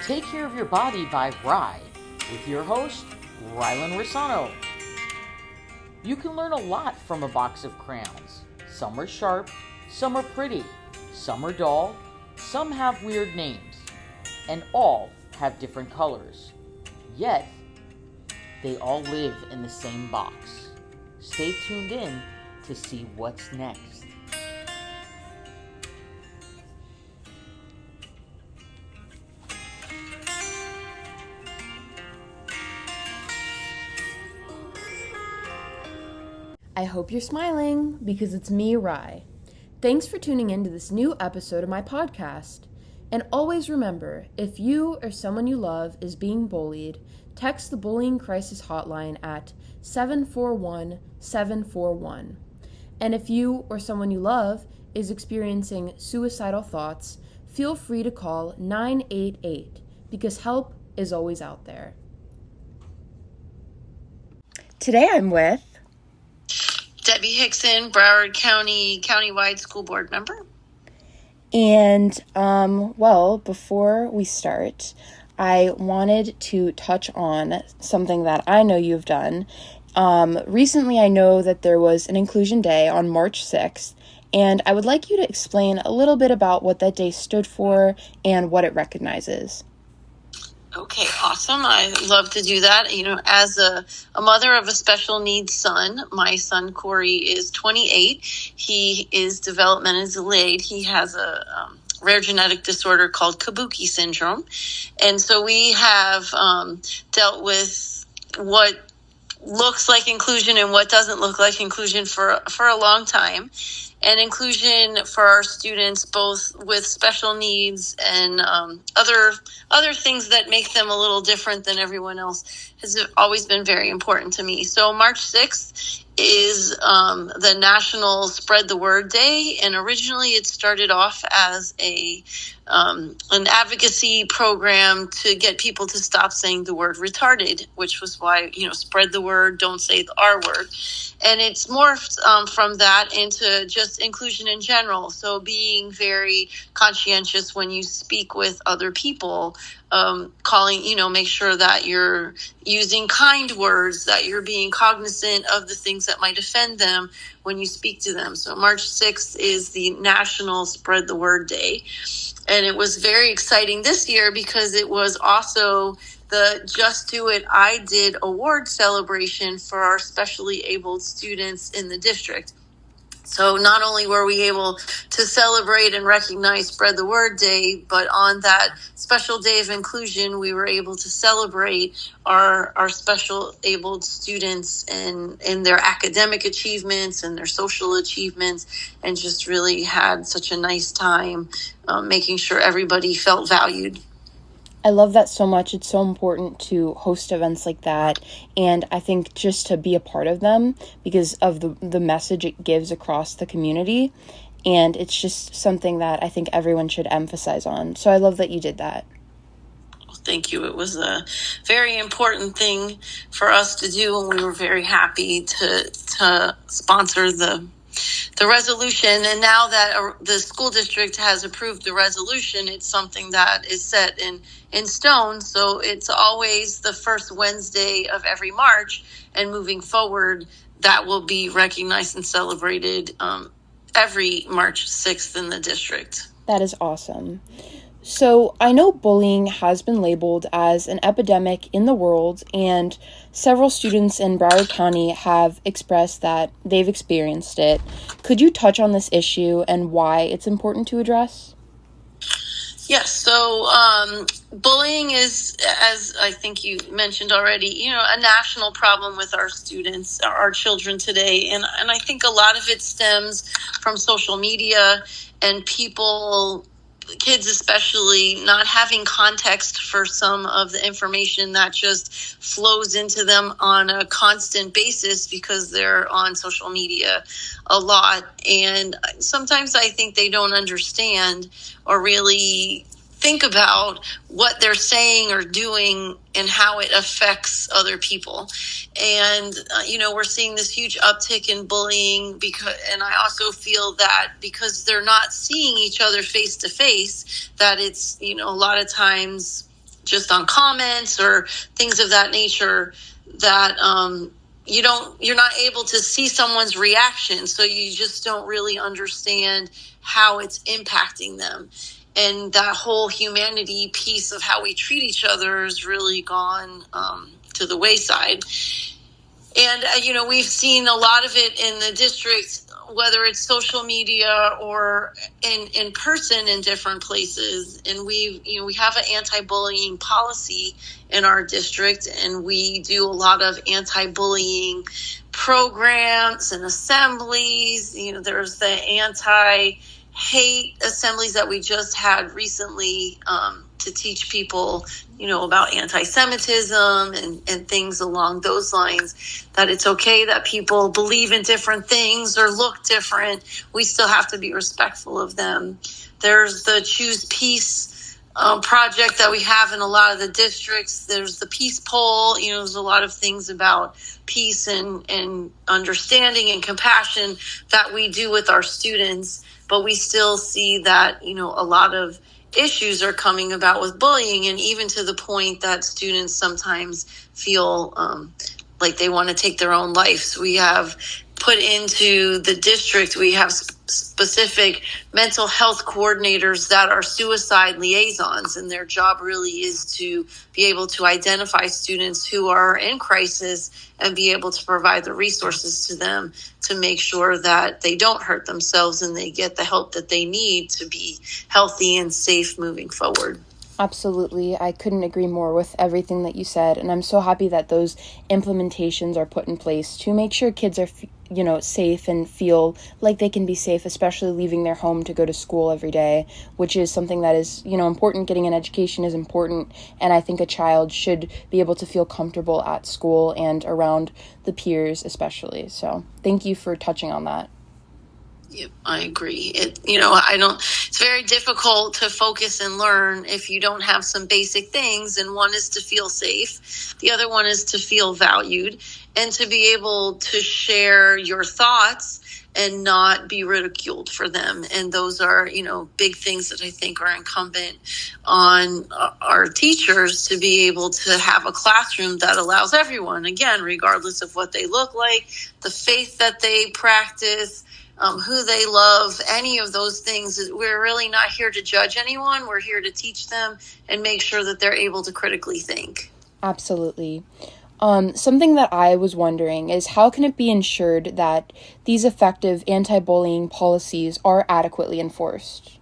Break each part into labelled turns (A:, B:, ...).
A: Take Care of Your Body by Rye with your host, Rylan Rosano. You can learn a lot from a box of crayons. Some are sharp, some are pretty, some are dull, some have weird names, and all have different colors. Yet, they all live in the same box. Stay tuned in to see what's next.
B: I hope you're smiling because it's me, Rye. Thanks for tuning in to this new episode of my podcast. And always remember, if you or someone you love is being bullied, text the Bullying Crisis Hotline at 741-741. And if you or someone you love is experiencing suicidal thoughts, feel free to call 988 because help is always out there. Today I'm with
C: Debra Hixon, Broward County Countywide School Board member.
B: And, before we start, I wanted to touch on something that I know you've done. Recently, I know that there was an Inclusion Day on March 6th, and I would like you to explain a little bit about what that day stood for and what it recognizes.
C: Okay, awesome. I love to do that. You know, as a mother of a special needs son, my son Corey is 28. He is developmentally delayed. He has a rare genetic disorder called Kabuki syndrome. And so we have dealt with what looks like inclusion and what doesn't look like inclusion for a long time. And inclusion for our students, both with special needs and other things that make them a little different than everyone else, has always been very important to me. So March 6th is the National Spread the Word Day, and originally it started off as an advocacy program to get people to stop saying the word retarded, which was why, spread the word, don't say the R word. And it's morphed from that into just inclusion in general. So being very conscientious when you speak with other people, make sure that you're using kind words, that you're being cognizant of the things that might offend them when you speak to them. So March 6th is the National Spread the Word Day. And it was very exciting this year because it was also the Just Do It, I Did award celebration for our specially abled students in the district. So not only were we able to celebrate and recognize Spread the Word Day, but on that special day of inclusion, we were able to celebrate our special abled students and their academic achievements and their social achievements, and just really had such a nice time making sure everybody felt valued.
B: I love that so much. It's so important to host events like that, and I think just to be a part of them because of the message it gives across the community, and it's just something that I think everyone should emphasize on. So I love that you did that.
C: Thank you. It was a very important thing for us to do, and we were very happy to sponsor the resolution. And now that the school district has approved the resolution, it's something that is set in stone. So it's always the first Wednesday of every March, and moving forward, that will be recognized and celebrated every March 6th in the district.
B: That is awesome. So I know bullying has been labeled as an epidemic in the world, and several students in Broward County have expressed that they've experienced it. Could you touch on this issue and why it's important to address?
C: Yes. So bullying is, as I think you mentioned already, a national problem with our students, our children today. And I think a lot of it stems from social media and kids especially, not having context for some of the information that just flows into them on a constant basis because they're on social media a lot. And sometimes I think they don't understand or really think about what they're saying or doing and how it affects other people. And, we're seeing this huge uptick in bullying and I also feel that because they're not seeing each other face to face, that it's, a lot of times just on comments or things of that nature, that you're not able to see someone's reaction, so you just don't really understand how it's impacting them. And that whole humanity piece of how we treat each other has really gone to the wayside. And, we've seen a lot of it in the district, whether it's social media or in person in different places. And we have an anti-bullying policy in our district, and we do a lot of anti-bullying programs and assemblies. There's the anti-hate assemblies that we just had recently to teach people, about anti-Semitism and things along those lines, that it's okay that people believe in different things or look different. We still have to be respectful of them. There's the Choose Peace project that we have in a lot of the districts. There's the Peace Poll. There's a lot of things about peace and understanding and compassion that we do with our students, but we still see that, a lot of issues are coming about with bullying, and even to the point that students sometimes feel like they want to take their own lives. We have put into the district, we have specific mental health coordinators that are suicide liaisons, and their job really is to be able to identify students who are in crisis and be able to provide the resources to them to make sure that they don't hurt themselves and they get the help that they need to be healthy and safe moving forward.
B: Absolutely. I couldn't agree more with everything that you said, and I'm so happy that those implementations are put in place to make sure kids are, safe and feel like they can be safe, especially leaving their home to go to school every day, which is something that is, important. Getting an education is important, and I think a child should be able to feel comfortable at school and around the peers especially. So thank you for touching on that.
C: Yep, I agree. It's very difficult to focus and learn if you don't have some basic things. And one is to feel safe. The other one is to feel valued and to be able to share your thoughts and not be ridiculed for them. And those are, big things that I think are incumbent on our teachers to be able to have a classroom that allows everyone, again, regardless of what they look like, the faith that they practice, who they love, any of those things. We're really not here to judge anyone. We're here to teach them and make sure that they're able to critically think.
B: Absolutely. Something that I was wondering is, how can it be ensured that these effective anti-bullying policies are adequately enforced?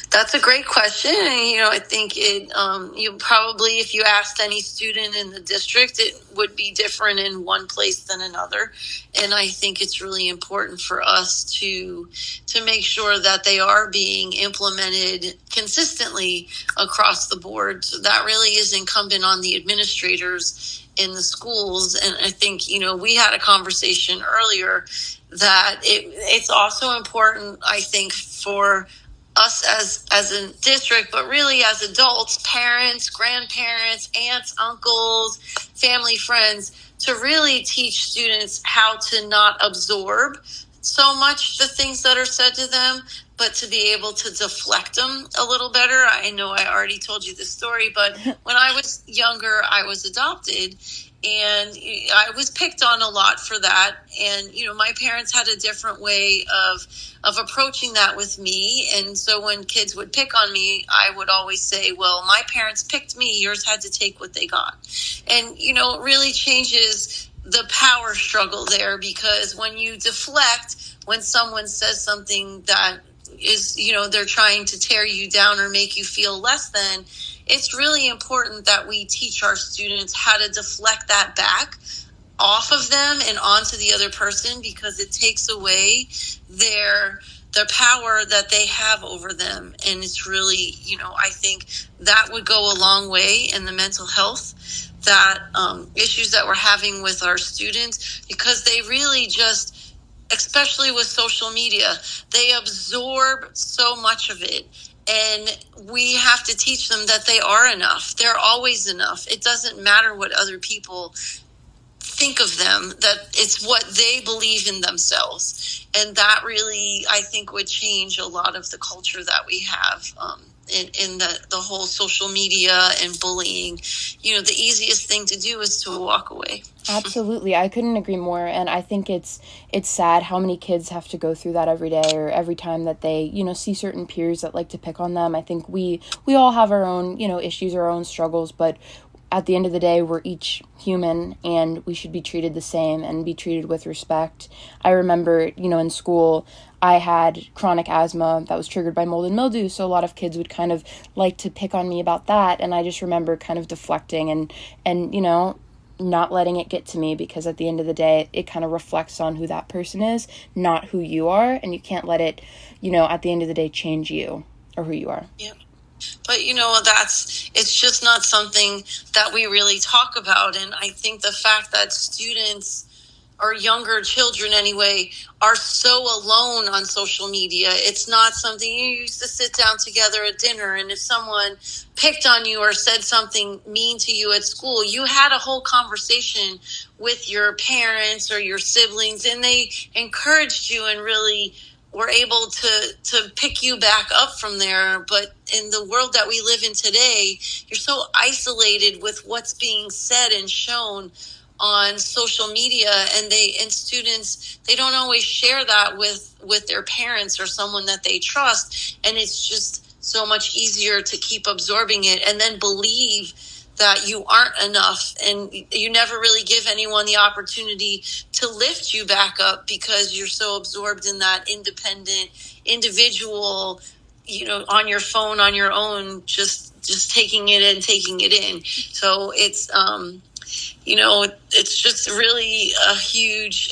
C: That's a great question. And, I think you probably, if you asked any student in the district, it would be different in one place than another. And I think it's really important for us to make sure that they are being implemented consistently across the board. So that really is incumbent on the administrators in the schools. And I think, we had a conversation earlier that it's also important, I think, for us as a district, but really as adults, parents, grandparents, aunts, uncles, family, friends, to really teach students how to not absorb so much the things that are said to them, but to be able to deflect them a little better. I know I already told you this story, but when I was younger, I was adopted. And I was picked on a lot for that. And, my parents had a different way of approaching that with me. And so when kids would pick on me, I would always say, well, my parents picked me. Yours had to take what they got. And, it really changes the power struggle there, because when you deflect, when someone says something that is, they're trying to tear you down or make you feel less than, it's really important that we teach our students how to deflect that back off of them and onto the other person, because it takes away their power that they have over them. And it's really, I think that would go a long way in the mental health that issues that we're having with our students, because they really just, especially with social media, they absorb so much of it. And we have to teach them that they are enough. They're always enough. It doesn't matter what other people think of them, that it's what they believe in themselves. And that really, I think, would change a lot of the culture that we have in the whole social media and bullying, the easiest thing to do is to walk away.
B: Absolutely. I couldn't agree more. And I think it's sad how many kids have to go through that every day or every time that they, see certain peers that like to pick on them. I think we all have our own, issues, our own struggles, but at the end of the day, we're each human and we should be treated the same and be treated with respect. I remember, in school, I had chronic asthma that was triggered by mold and mildew, so a lot of kids would kind of like to pick on me about that, and I just remember kind of deflecting and not letting it get to me, because at the end of the day, it kind of reflects on who that person is, not who you are, and you can't let it, at the end of the day, change you or who you are.
C: Yeah. But, it's just not something that we really talk about. And I think the fact that students, or younger children anyway, are so alone on social media. It's not something you used to sit down together at dinner, and if someone picked on you or said something mean to you at school, you had a whole conversation with your parents or your siblings, and they encouraged you and really were able to pick you back up from there. But in the world that we live in today, you're so isolated with what's being said and shown on social media, and students, they don't always share that with their parents or someone that they trust, and it's just so much easier to keep absorbing it and then believe that you aren't enough, and you never really give anyone the opportunity to lift you back up because you're so absorbed in that independent individual, on your phone, on your own, just taking it in. So it's it's just really a huge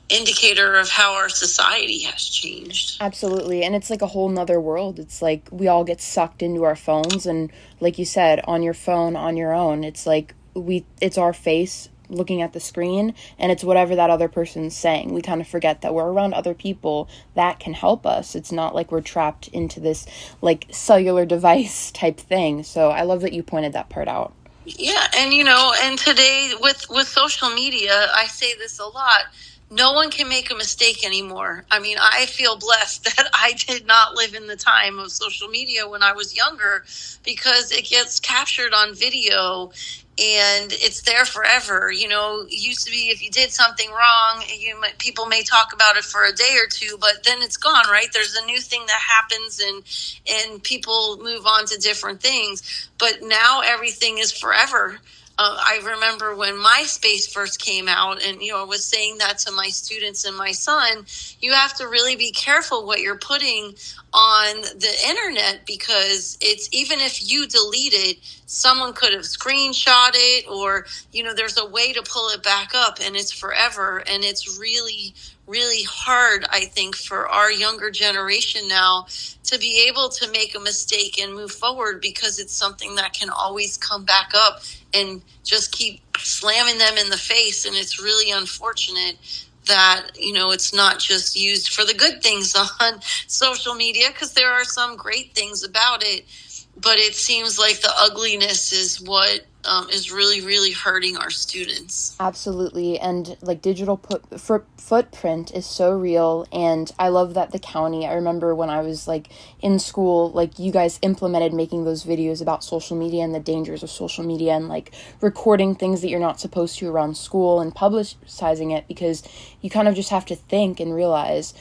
C: indicator of how our society has changed.
B: Absolutely. And it's like a whole nother world. It's like we all get sucked into our phones, and like you said, on your phone, on your own, it's like it's our face looking at the screen, and it's whatever that other person's saying. We kind of forget that we're around other people that can help us. It's not like we're trapped into this like cellular device type thing. So I love that you pointed that part out.
C: Yeah, and today with social media, I say this a lot, no one can make a mistake anymore. I mean, I feel blessed that I did not live in the time of social media when I was younger, because it gets captured on video and it's there forever. It used to be if you did something wrong, people may talk about it for a day or two, but then it's gone, right? There's a new thing that happens, and people move on to different things. But now everything is forever. I remember when MySpace first came out, and I was saying that to my students and my son, you have to really be careful what you're putting on the internet, because it's, even if you delete it, someone could have screenshot it, or there's a way to pull it back up, and it's forever. And it's really, really hard, I think, for our younger generation now to be able to make a mistake and move forward, because it's something that can always come back up and just keep slamming them in the face. And it's really unfortunate that, it's not just used for the good things on social media, because there are some great things about it, but it seems like the ugliness is what is really, really hurting our students.
B: Absolutely. And like digital footprint is so real. And I love that the county, I remember when I was like in school, like you guys implemented making those videos about social media and the dangers of social media, and like recording things that you're not supposed to around school and publicizing it, because you kind of just have to think and realize,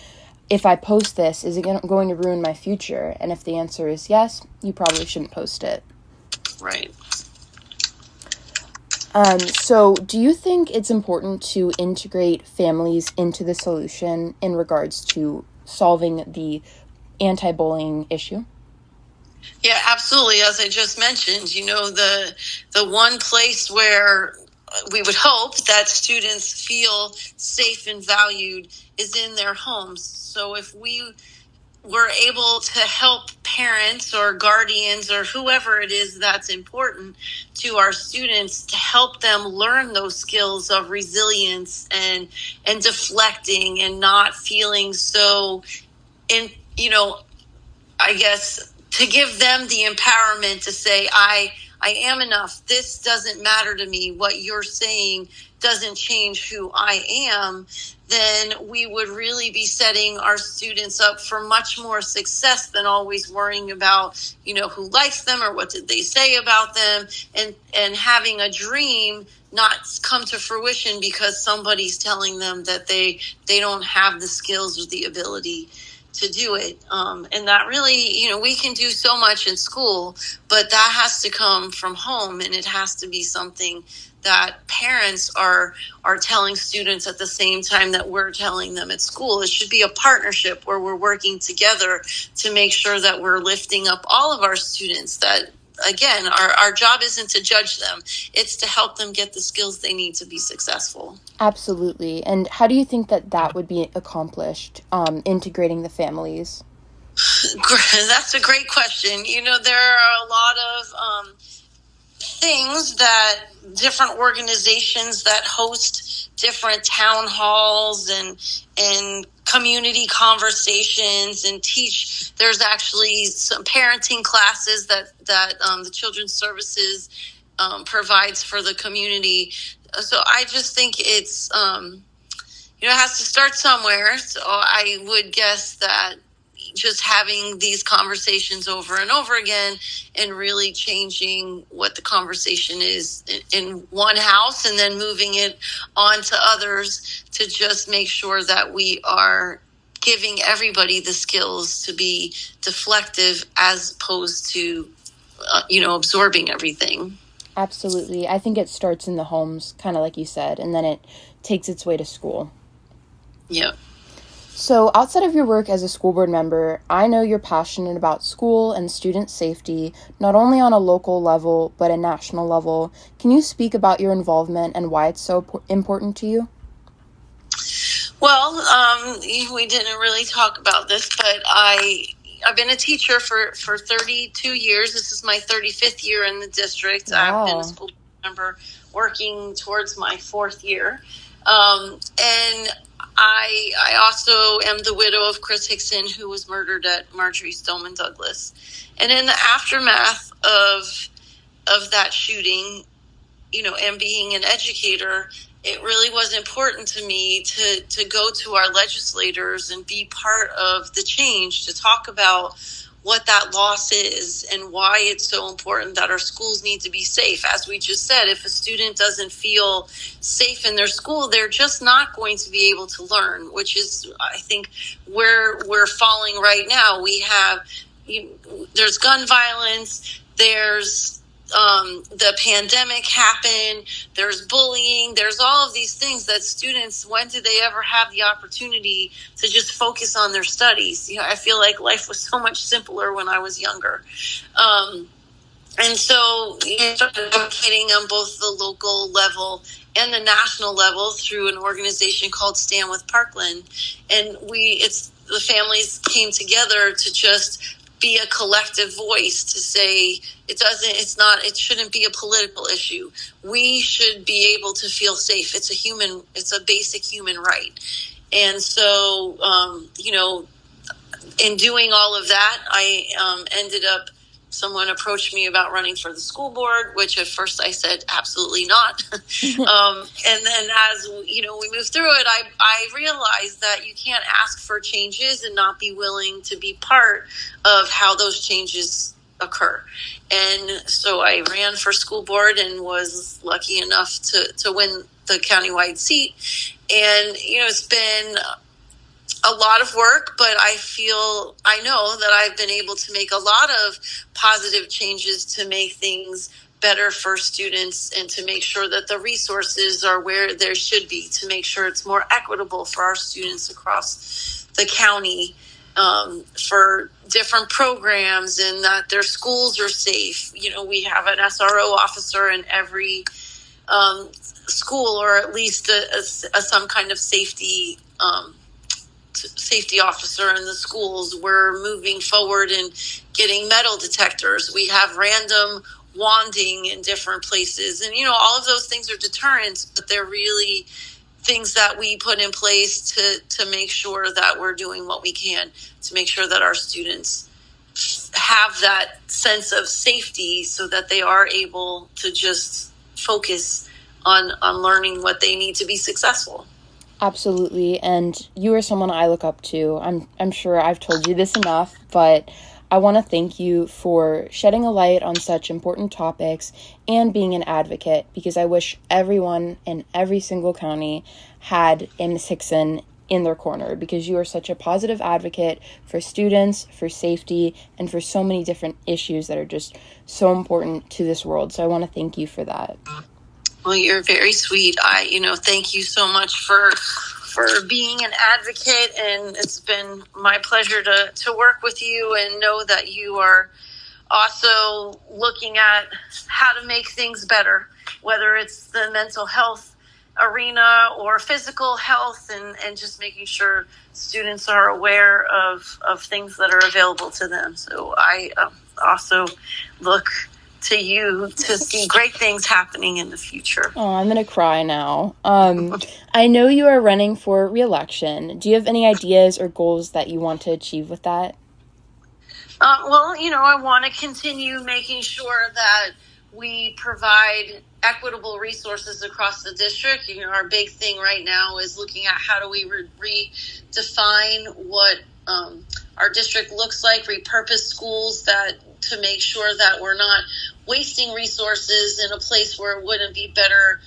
B: if I post this, is it going to ruin my future? And if the answer is yes, you probably shouldn't post it.
C: Right.
B: So do you think it's important to integrate families into the solution in regards to solving the anti-bullying issue?
C: Yeah, absolutely. As I just mentioned, the one place where we would hope that students feel safe and valued is in their homes. So if we were able to help parents or guardians or whoever it is that's important to our students, to help them learn those skills of resilience and deflecting and not feeling so I guess to give them the empowerment to say, I I am enough. This doesn't matter to me. What you're saying doesn't change who I am, then we would really be setting our students up for much more success than always worrying about, who likes them or what did they say about them, and having a dream not come to fruition because somebody's telling them that they don't have the skills or the ability to do it. And that really, we can do so much in school, but that has to come from home, and it has to be something that parents are telling students at the same time that we're telling them at school. It should be a partnership where we're working together to make sure that we're lifting up all of our students. That, again, our job isn't to judge them. It's to help them get the skills they need to be successful.
B: Absolutely. And how do you think that would be accomplished, integrating the families?
C: That's a great question. There are a lot of things that different organizations that host different town halls and community conversations and teach. There's actually some parenting classes that the Children's Services provides for the community. So I just think it's it has to start somewhere. So I would guess that just having these conversations over and over again and really changing what the conversation is in one house and then moving it on to others to just make sure that we are giving everybody the skills to be deflective as opposed to, absorbing everything.
B: Absolutely. I think it starts in the homes, kind of like you said, and then it takes its way to school.
C: Yeah.
B: So outside of your work as a school board member, I know you're passionate about school and student safety, not only on a local level, but a national level. Can you speak about your involvement and why it's so important to you?
C: Well, we didn't really talk about this, but I've been a teacher for 32 years. This is my 35th year in the district.
B: Wow.
C: I've been a school board member working towards my 4th year. And I also am the widow of Chris Hixon, who was murdered at Marjorie Stoneman Douglas. And in the aftermath of that shooting, and being an educator, it really was important to me to go to our legislators and be part of the change, to talk about what that loss is and why it's so important that our schools need to be safe. As we just said, if a student doesn't feel safe in their school, they're just not going to be able to learn, which is, I think, where we're falling right now. We have, there's gun violence, there's the pandemic happened, there's bullying, there's all of these things that students, when did they ever have the opportunity to just focus on their studies? I feel like life was so much simpler when I was younger. And so started advocating on both the local level and the national level through an organization called Stand with Parkland. And the families came together to just be a collective voice to say it shouldn't be a political issue. We should be able to feel safe. It's a basic human right. And so, in doing all of that, I ended up, someone approached me about running for the school board, which at first I said, absolutely not. And then as, we moved through it, I realized that you can't ask for changes and not be willing to be part of how those changes occur. And so I ran for school board and was lucky enough to win the countywide seat. And, it's been a lot of work, but I know that I've been able to make a lot of positive changes to make things better for students and to make sure that the resources are where there should be, to make sure it's more equitable for our students across the county, for different programs, and that their schools are safe. We have an SRO officer in every school, or at least some kind of safety officer in the schools. We're moving forward and getting metal detectors. We have random wanding in different places. And, all of those things are deterrents, but they're really things that we put in place to make sure that we're doing what we can to make sure that our students have that sense of safety so that they are able to just focus on learning what they need to be successful.
B: Absolutely, and you are someone I look up to. I'm sure I've told you this enough, but I want to thank you for shedding a light on such important topics and being an advocate, because I wish everyone in every single county had a Ms. Hixon in their corner, because you are such a positive advocate for students, for safety, and for so many different issues that are just so important to this world. So I want to thank you for that.
C: Well, you're very sweet. Thank you so much for being an advocate, and it's been my pleasure to work with you and know that you are also looking at how to make things better, whether it's the mental health arena or physical health, and just making sure students are aware of things that are available to them. So I also look to you to see great things happening in the future.
B: Oh, I'm going to cry now. I know you are running for re-election. Do you have any ideas or goals that you want to achieve with that?
C: I want to continue making sure that we provide equitable resources across the district. Our big thing right now is looking at how do we redefine what our district looks like, repurpose schools to make sure that we're not wasting resources in a place where it wouldn't be better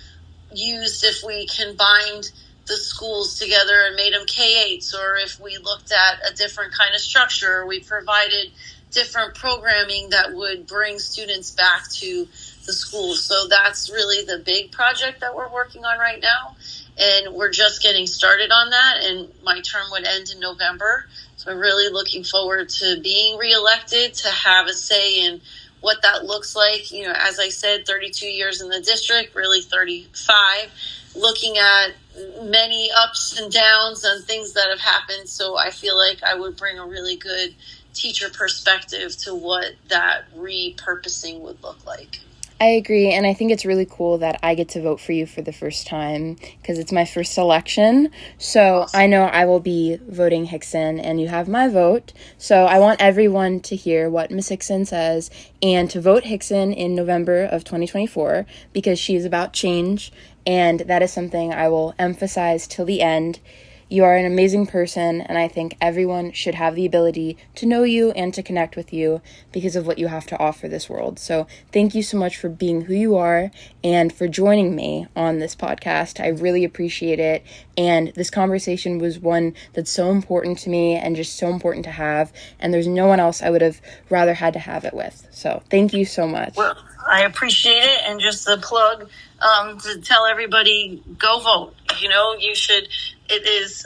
C: used if we combined the schools together and made them K-8s, or if we looked at a different kind of structure, or we provided different programming that would bring students back to the schools. So that's really the big project that we're working on right now. And we're just getting started on that. And my term would end in November. So I'm really looking forward to being reelected, to have a say in what that looks like. As I said, 32 years in the district, really 35, looking at many ups and downs and things that have happened. So I feel like I would bring a really good teacher perspective to what that repurposing would look like.
B: I agree, and I think it's really cool that I get to vote for you for the first time, because it's my first election. So I know I will be voting Hixon, and you have my vote. So I want everyone to hear what Ms. Hixon says and to vote Hixon in November of 2024, because she is about change, and that is something I will emphasize till the end. You are an amazing person, and I think everyone should have the ability to know you and to connect with you because of what you have to offer this world. So thank you so much for being who you are and for joining me on this podcast. I really appreciate it, and this conversation was one that's so important to me and just so important to have, and there's no one else I would have rather had to have it with. So thank you so much.
C: Well, I appreciate it, and just the plug to tell everybody, go vote. You should. It is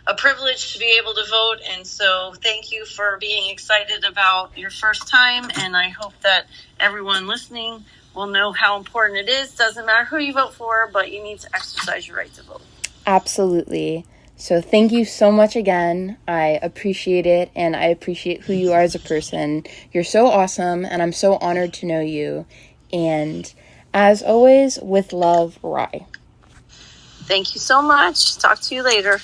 C: a privilege to be able to vote, and so thank you for being excited about your first time, and I hope that everyone listening will know how important it is. Doesn't matter who you vote for, but you need to exercise your right to vote.
B: Absolutely. So thank you so much again. I appreciate it, and I appreciate who you are as a person. You're so awesome, and I'm so honored to know you. And as always, with love, Rye.
C: Thank you so much. Talk to you later.